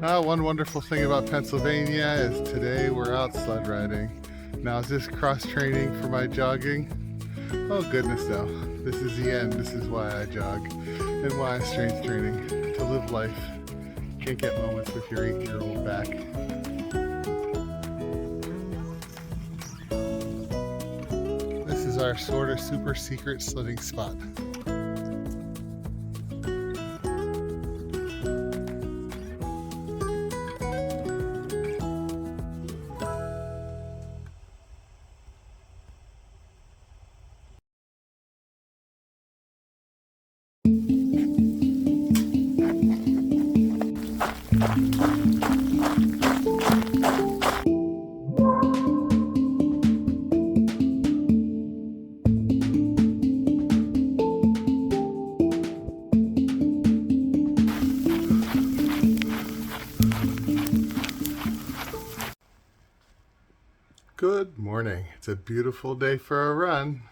One wonderful thing about Pennsylvania is today we're out sled riding. Now, is this cross training for my jogging? Oh goodness no. This is the end. This is why I jog and why I strength training. To live life. You can't get moments with your 8-year-old back. This is our sort of super secret sledding spot. Good morning. It's a beautiful day for a run.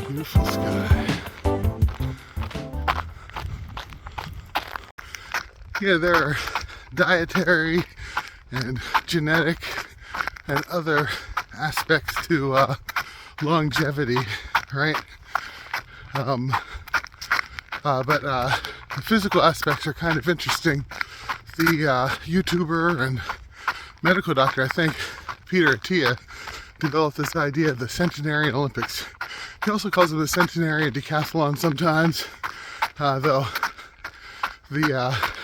Beautiful sky. Yeah, there are dietary and genetic and other aspects to longevity, right? But the physical aspects are kind of interesting. The YouTuber and medical doctor, I think, Peter Attia, developed this idea of the Centinarian Olympics. He also calls it the Centinarian Decathlon sometimes, though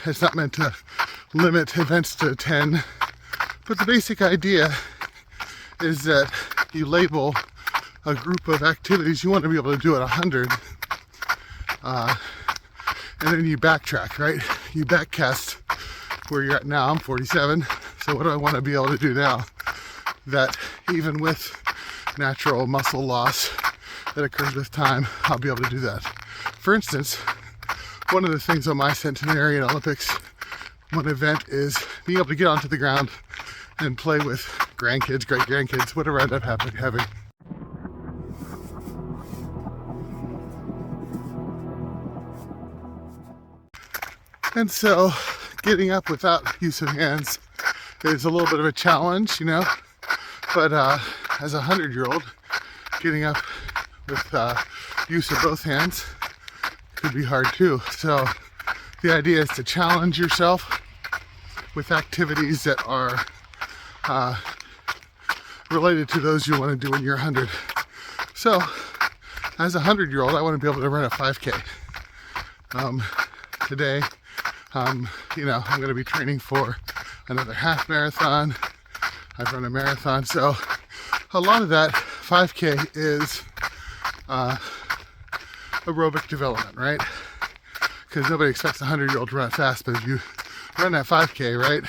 it's not meant to limit events to 10. But the basic idea is that you label a group of activities you want to be able to do at 100, and then you backtrack, right? You backcast where you're at now. I'm 47, so what do I want to be able to do now that even with natural muscle loss that occurs with time, I'll be able to do that. For instance, one of the things on my Centenarian Olympics, one event is being able to get onto the ground and play with grandkids, great-grandkids, whatever I end up having. And so getting up without use of hands is a little bit of a challenge, you know, but as a 100-year-old, getting up with use of both hands could be hard too. So the idea is to challenge yourself with activities that are related to those you want to do when you're 100. So as a 100-year-old, I want to be able to run a 5K. Today, I'm going to be training for another half marathon. I've run a marathon, so a lot of that 5K is aerobic development, right? Because nobody expects a 100-year-old to run fast, but if you run that 5K, right,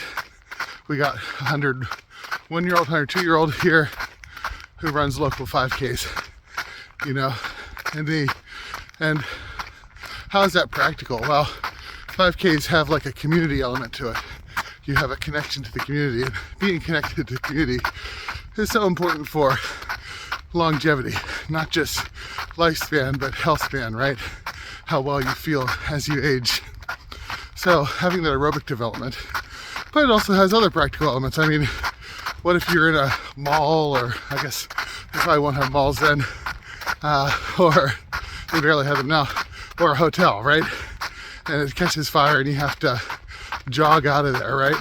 we got 101-year-old, 102-year-old here who runs local 5Ks, you know, and how is that practical? Well, 5Ks have like a community element to it. You have a connection to the community, and being connected to the community is so important for longevity, not just lifespan, but health span, right? How well you feel as you age. So having that aerobic development, but it also has other practical elements. I mean, what if you're in a mall, or I guess you probably won't have malls then, or they barely have them now, or a hotel, right? And it catches fire and you have to jog out of there, right?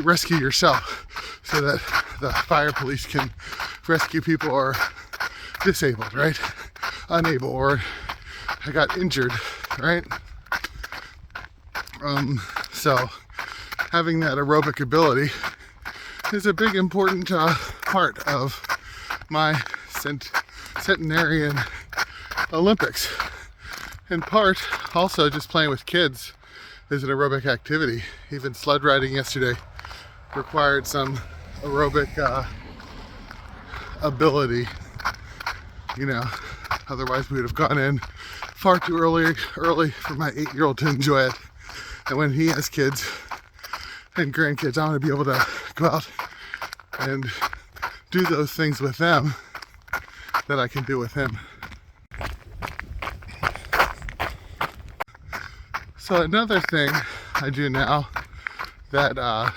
Rescue yourself so that the fire police can rescue people who are disabled, right? Unable, or I got injured, right? So having that aerobic ability is a big important part of my Centinarian Olympics. In part, also just playing with kids is an aerobic activity. Even sled riding yesterday required some aerobic ability, you know, otherwise we would have gone in far too early for my 8-year-old to enjoy it. And when he has kids and grandkids, I want to be able to go out and do those things with them that I can do with him. So another thing I do now that,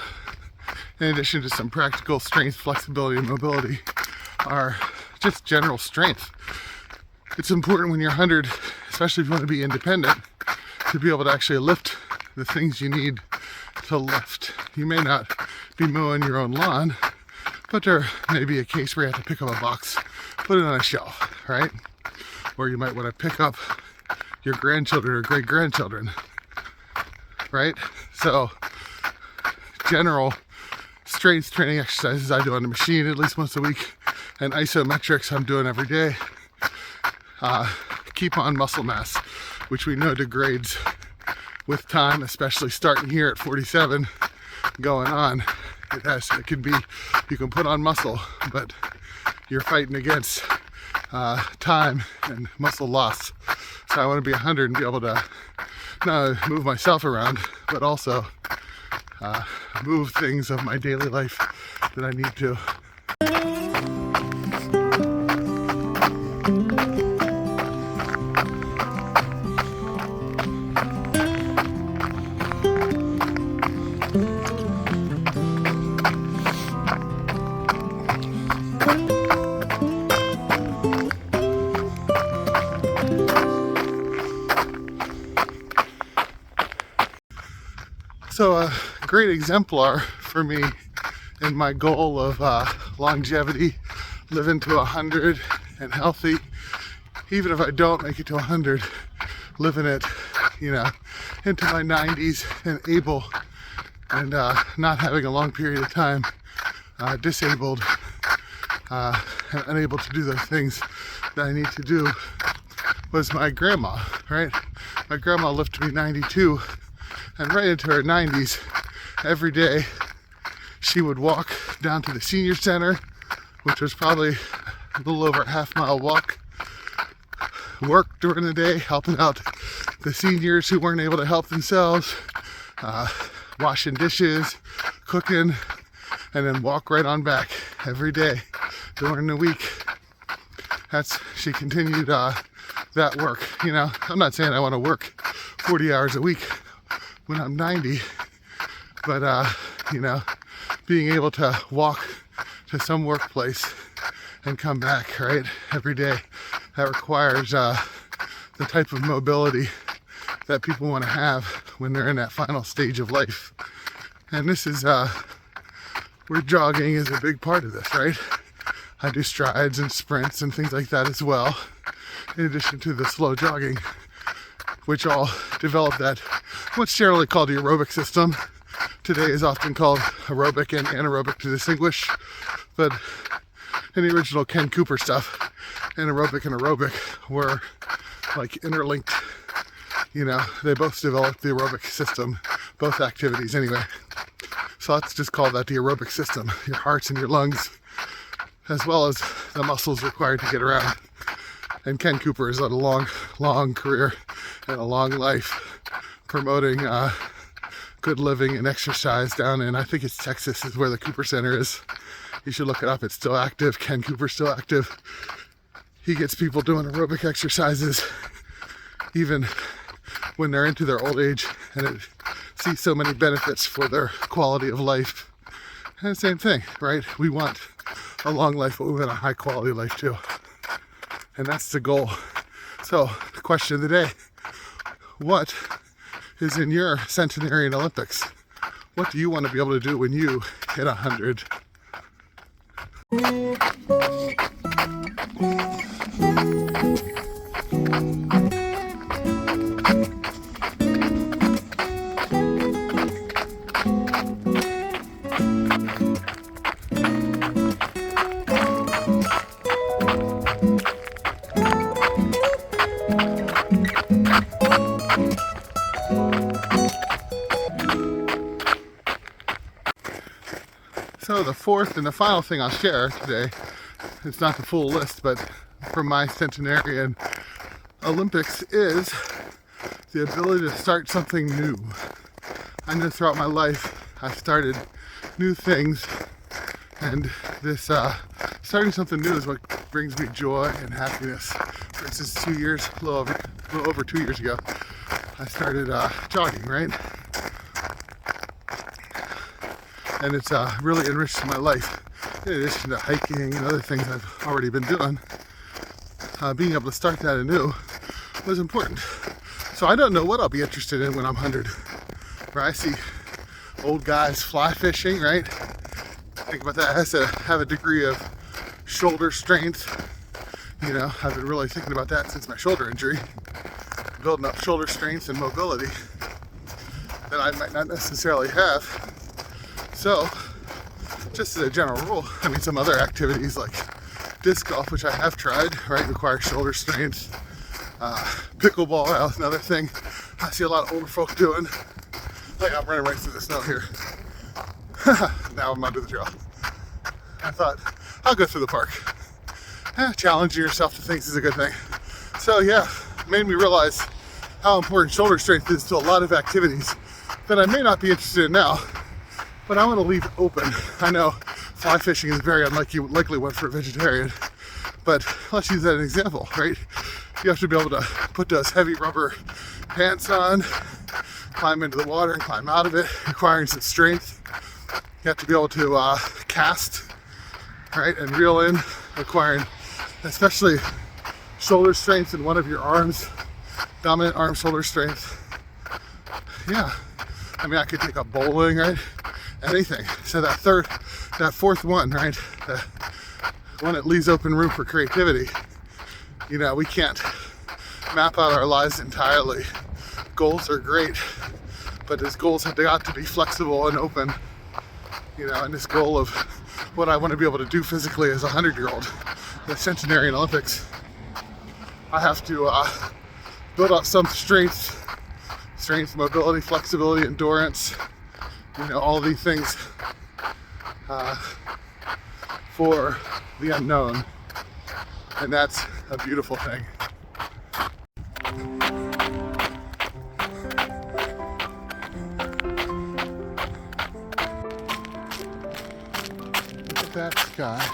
in addition to some practical strength, flexibility, and mobility, are just general strength. It's important when you're 100, especially if you want to be independent, to be able to actually lift the things you need to lift. You may not be mowing your own lawn, but there may be a case where you have to pick up a box, put it on a shelf, right? Or you might want to pick up your grandchildren or great-grandchildren, right? So general strength training exercises I do on the machine at least once a week, and isometrics I'm doing every day. Keep on muscle mass, which we know degrades with time, especially starting here at 47 going on. It can be, you can put on muscle, but you're fighting against time and muscle loss. So I want to be 100 and be able to not only move myself around, but also move things of my daily life that I need to. So a great exemplar for me in my goal of longevity, living to 100 and healthy, even if I don't make it to 100, living it, you know, into my 90s and able, and not having a long period of time disabled and unable to do those things that I need to do, was my grandma, right? My grandma lived to be 92, and right into her 90s, every day she would walk down to the senior center, which was probably a little over a half-mile walk, work during the day, helping out the seniors who weren't able to help themselves, washing dishes, cooking, and then walk right on back every day during the week. She continued that work. You know, I'm not saying I want to work 40 hours a week when I'm 90, but you know, being able to walk to some workplace and come back, right, every day, that requires the type of mobility that people want to have when they're in that final stage of life. And this is where jogging is a big part of this, right? I do strides and sprints and things like that as well, in addition to the slow jogging, which all develop that, what's generally called the aerobic system. Today is often called aerobic and anaerobic to distinguish, but in the original Ken Cooper stuff, anaerobic and aerobic were like interlinked. You know, they both developed the aerobic system, both activities anyway. So let's just call that the aerobic system, your hearts and your lungs, as well as the muscles required to get around. And Ken Cooper has had a long career and a long life promoting good living and exercise down in, I think it's Texas is where the Cooper Center is. You should look it up. It's still active. Ken Cooper's still active. He gets people doing aerobic exercises even when they're into their old age, and it sees so many benefits for their quality of life. And the same thing, right? We want a long life, but we want a high quality life too. And that's the goal. So, the question of the day, what is in your Centinarian Olympics? What do you want to be able to do when you hit 100? So the fourth and the final thing I'll share today, it's not the full list, but from my Centenarian Olympics, is the ability to start something new. I know throughout my life I've started new things, and this starting something new is what brings me joy and happiness. For instance, a little over 2 years ago, I started jogging, right? And it's really enriched my life. In addition to hiking and other things I've already been doing, being able to start that anew was important. So I don't know what I'll be interested in when I'm 100. Where I see old guys fly fishing, right? Think about that. It has to have a degree of shoulder strength. You know, I've been really thinking about that since my shoulder injury. Building up shoulder strength and mobility that I might not necessarily have. So, just as a general rule, I mean, some other activities like disc golf, which I have tried, right, require shoulder strength. Pickleball is another thing I see a lot of older folk doing. Like, I'm running right through the snow here. Now I'm under the trail. I thought, I'll go through the park. Challenging yourself to things is a good thing. So yeah, it made me realize how important shoulder strength is to a lot of activities that I may not be interested in now, but I want to leave open. I know fly fishing is a very likely one for a vegetarian, but let's use that as an example, right? You have to be able to put those heavy rubber pants on, climb into the water and climb out of it, requiring some strength. You have to be able to cast, right, and reel in, requiring especially shoulder strength in one of your arms, dominant arm shoulder strength. Yeah, I mean, I could take up bowling, right? Anything. So that fourth one, right? The one that leaves open room for creativity. You know, we can't map out our lives entirely. Goals are great, but those goals have got to be flexible and open. You know, and this goal of what I want to be able to do physically as a 100-year-old, the Centenarian Olympics, I have to build up some strength, mobility, flexibility, endurance, you know, all these things for the unknown. And that's a beautiful thing. Look at that sky.